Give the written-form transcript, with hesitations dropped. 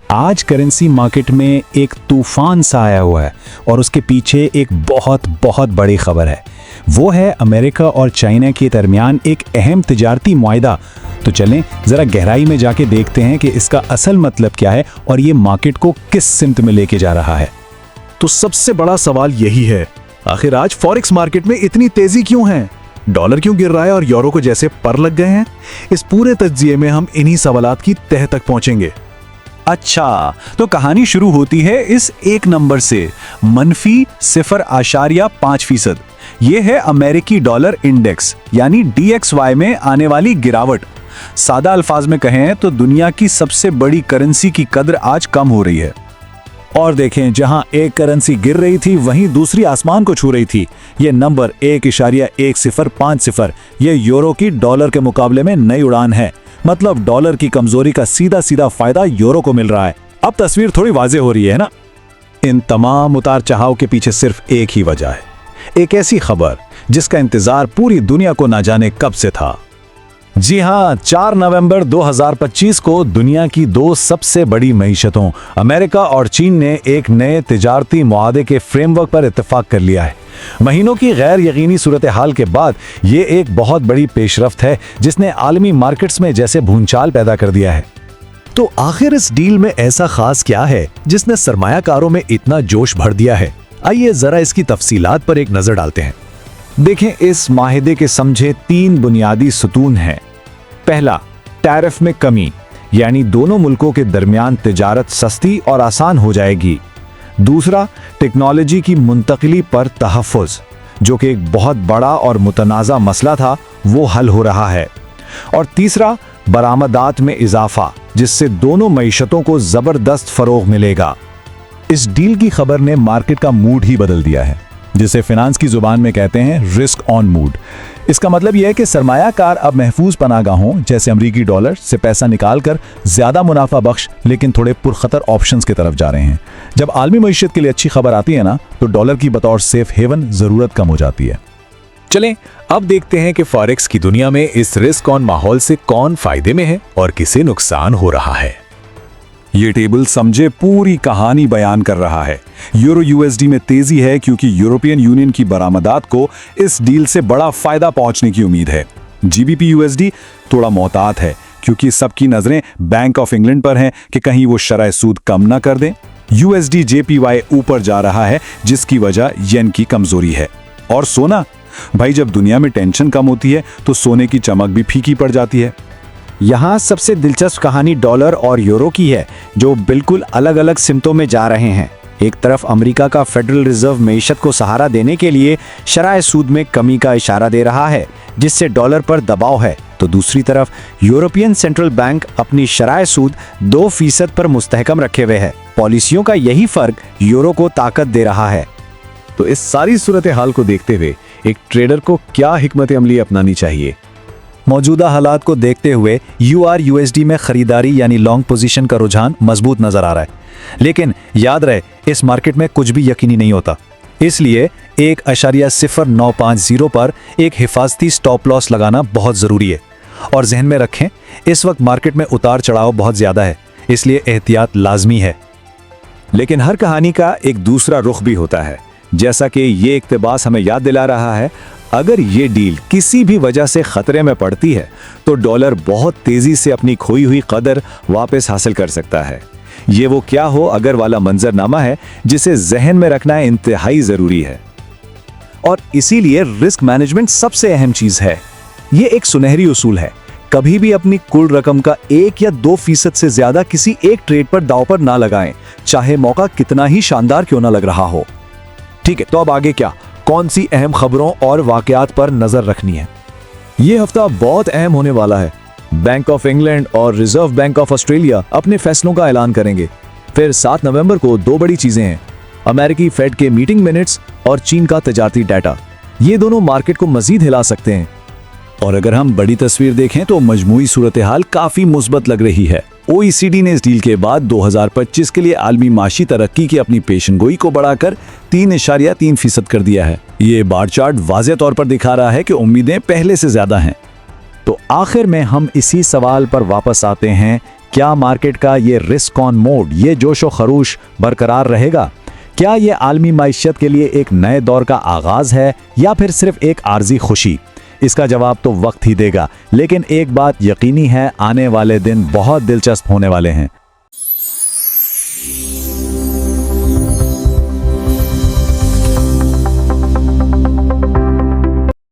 आज currency market में एक तूफान सा आया हुआ है और उसके पीछे एक बहुत बहुत बड़ी खबर है। वो है अमेरिका और चाइना के दरमियान एक अहम तिजारती मुआहदा। तो चलें जरा गहराई में जाके देखते हैं कि इसका असल मतलब क्या है और ये मार्केट को किस सिमत में लेके जा रहा है। तो सबसे बड़ा सवाल यही है, आखिर आज फॉरेक्स मार्केट में इतनी तेजी क्यों है? डॉलर क्यों गिर रहा है और यूरो को जैसे पर लग गए हैं? इस पूरे तज्जिए में हम इन्हीं सवालात की तह तक पहुंचेंगे। अच्छा, तो कहानी शुरू होती है इस एक नंबर से, -0.5%। ये है अमेरिकी डॉलर इंडेक्स यानी DXY में आने वाली गिरावट। सादा अल्फाज में कहें तो दुनिया की सबसे बड़ी करेंसी की कद्र आज कम हो रही है। और देखें, जहां एक करेंसी गिर रही थी वहीं दूसरी आसमान को छू रही थी। ये नंबर 1.1050, ये यूरो की डॉलर के मुकाबले में नई उड़ान है। मतलब डॉलर की कमजोरी का सीधा सीधा फायदा यूरो को मिल रहा है। अब तस्वीर थोड़ी वाज़ेह हो रही है ना? इन तमाम उतार चढ़ाव के पीछे सिर्फ एक ही वजह है, एक ऐसी खबर जिसका इंतजार पूरी दुनिया को ना जाने कब से था। जी हां, 4 नवंबर 2025 को दुनिया की दो सबसे बड़ी मईशतों अमेरिका और चीन ने एक नए तिजारती मुआहदे के फ्रेमवर्क पर इत्तेफाक कर लिया है। महीनों की गैर यकीनी सूरत हाल के बाद ये एक बहुत बड़ी पेशरफ्त है जिसने आलमी मार्केट्स में जैसे भूचाल पैदा कर दिया है। तो आखिर इस डील में ऐसा खास क्या है जिसने सरमायाकारों में इतना जोश भर दिया है? आइए जरा इसकी तफसीलात पर एक नजर डालते हैं। देखें, इस माहिदे के समझे 3 बुनियादी सुतून हैं। पहला, टैरिफ में कमी, यानी दोनों मुल्कों के दरमियान तिजारत सस्ती और आसान हो जाएगी। दूसरा, टेक्नोलॉजी की मुंतकिली पर तहफ़्फ़ुज़, जो कि एक बहुत बड़ा और मुतनाज़ा मसला था, वो हल हो रहा है। और तीसरा, बरामदात में इजाफा, जिससे दोनों मईशतों को ज़बरदस्त फ़रोग़ मिलेगा। इस डील की खबर ने मार्केट का मूड ही बदल दिया है, जिसे फिनांस की जुबान में कहते हैं रिस्क ऑन मूड। इसका मतलब यह है कि सरमायाकार अब महफूज पनागाहों जैसे अमरीकी डॉलर से पैसा निकालकर ज्यादा मुनाफा बख्श लेकिन थोड़े पुरखतर ऑप्शंस की तरफ जा रहे हैं। जब आलमी मईशत के लिए अच्छी खबर आती है ना, तो डॉलर की बतौर सेफ हेवन जरूरत कम हो जाती है। चलें अब देखते हैं कि फॉरेक्स की दुनिया में इस रिस्क ऑन माहौल से कौन फायदे में है और किसे नुकसान हो रहा है। ये टेबल समझे पूरी कहानी बयान कर रहा है। यूरो USD में तेजी है क्योंकि यूरोपियन यूनियन की बरामदात को इस डील से बड़ा फायदा पहुंचने की उम्मीद है। GBP USD थोड़ा मोहतात है क्योंकि सबकी नजरें बैंक ऑफ इंग्लैंड पर हैं कि कहीं वो शरह सूद कम ना कर दें। USD JPY ऊपर जा रहा है जिसकी वजह येन की कमजोरी है। और सोना भाई, जब दुनिया में टेंशन कम होती है तो सोने की चमक भी फीकी पड़ जाती है। यहाँ सबसे दिलचस्प कहानी डॉलर और यूरो की है, जो बिल्कुल अलग अलग सिमतों में जा रहे हैं। एक तरफ अमेरिका का फेडरल रिजर्व मईशत को सहारा देने के लिए शरह सूद में कमी का इशारा दे रहा है, जिससे डॉलर पर दबाव है, तो दूसरी तरफ यूरोपियन सेंट्रल बैंक अपनी शरह सूद 2% पर मुस्तहकम रखे हुए है। पॉलिसियों का यही फर्क यूरो को ताकत दे रहा है। तो इस सारी सूरत हाल को देखते हुए एक ट्रेडर को क्या हिकमत अमली अपनानी चाहिए? मौजूदा हालात को देखते हुए URUSD में खरीदारी यानी लॉन्ग पोजीशन का रुझान मजबूत नजर आ रहा है, लेकिन याद रहे इस मार्केट में कुछ भी यकीनी नहीं होता। इसलिए 1.0950 पर एक हिफाजती स्टॉप लॉस लगाना बहुत जरूरी है। और जहन में रखें, इस वक्त मार्केट में उतार चढ़ाव बहुत ज्यादा है, इसलिए एहतियात लाजमी है। लेकिन हर कहानी का एक दूसरा रुख भी होता है। जैसा कि ये इक्तबास हमें याद दिला रहा है, अगर ये डील किसी भी वजह से खतरे में पड़ती है तो डॉलर बहुत तेजी से अपनी खोई हुई कदर वापस हासिल कर सकता है। ये वो क्या हो अगर वाला मंजरनामा है जिसे जहन में रखना इंतहाई जरूरी है। और इसीलिए रिस्क मैनेजमेंट सबसे अहम चीज है। ये एक सुनहरी उसूल है, कभी भी अपनी कुल रकम का 1 या 2% से ज्यादा किसी एक ट्रेड पर दांव पर ना लगाएं, चाहे मौका कितना ही शानदार क्यों ना लग रहा हो। ठीक है, तो अब आगे क्या, कौन सी अहम खबरों और वाकयात पर नजर रखनी है? ये हफ्ता बहुत अहम होने वाला है। बैंक ऑफ इंग्लैंड और रिजर्व बैंक ऑफ ऑस्ट्रेलिया अपने फैसलों का ऐलान करेंगे। फिर 7 नवंबर को 2 बड़ी चीजें हैं, अमेरिकी फेड के मीटिंग मिनट्स और चीन का तजारती डाटा। ये दोनों मार्केट को मजीद हिला सकते हैं। और अगर हम बड़ी तस्वीर देखें तो मजमूई सूरत हाल काफी मुस्बत लग रही है। OECD ने इस डील के बाद 2025 के लिए आलमी माशी तरक्की की अपनी पेशनगोई को बढ़ाकर 3.3% कर दिया है। ये बार चार्ट वाज़ेह तौर पर दिखा रहा है कि उम्मीदें पहले से ज्यादा हैं। तो आखिर में हम इसी सवाल पर वापस आते हैं क्या मार्केट का ये रिस्क ऑन मोड, ये जोशो खरूश बरकरार रहेगा? क्या ये आलमी मईशत के लिए एक नए दौर का आगाज है या फिर सिर्फ एक आर्जी खुशी? इसका जवाब तो वक्त ही देगा, लेकिन एक बात यकीनी है, आने वाले दिन बहुत दिलचस्प होने वाले हैं।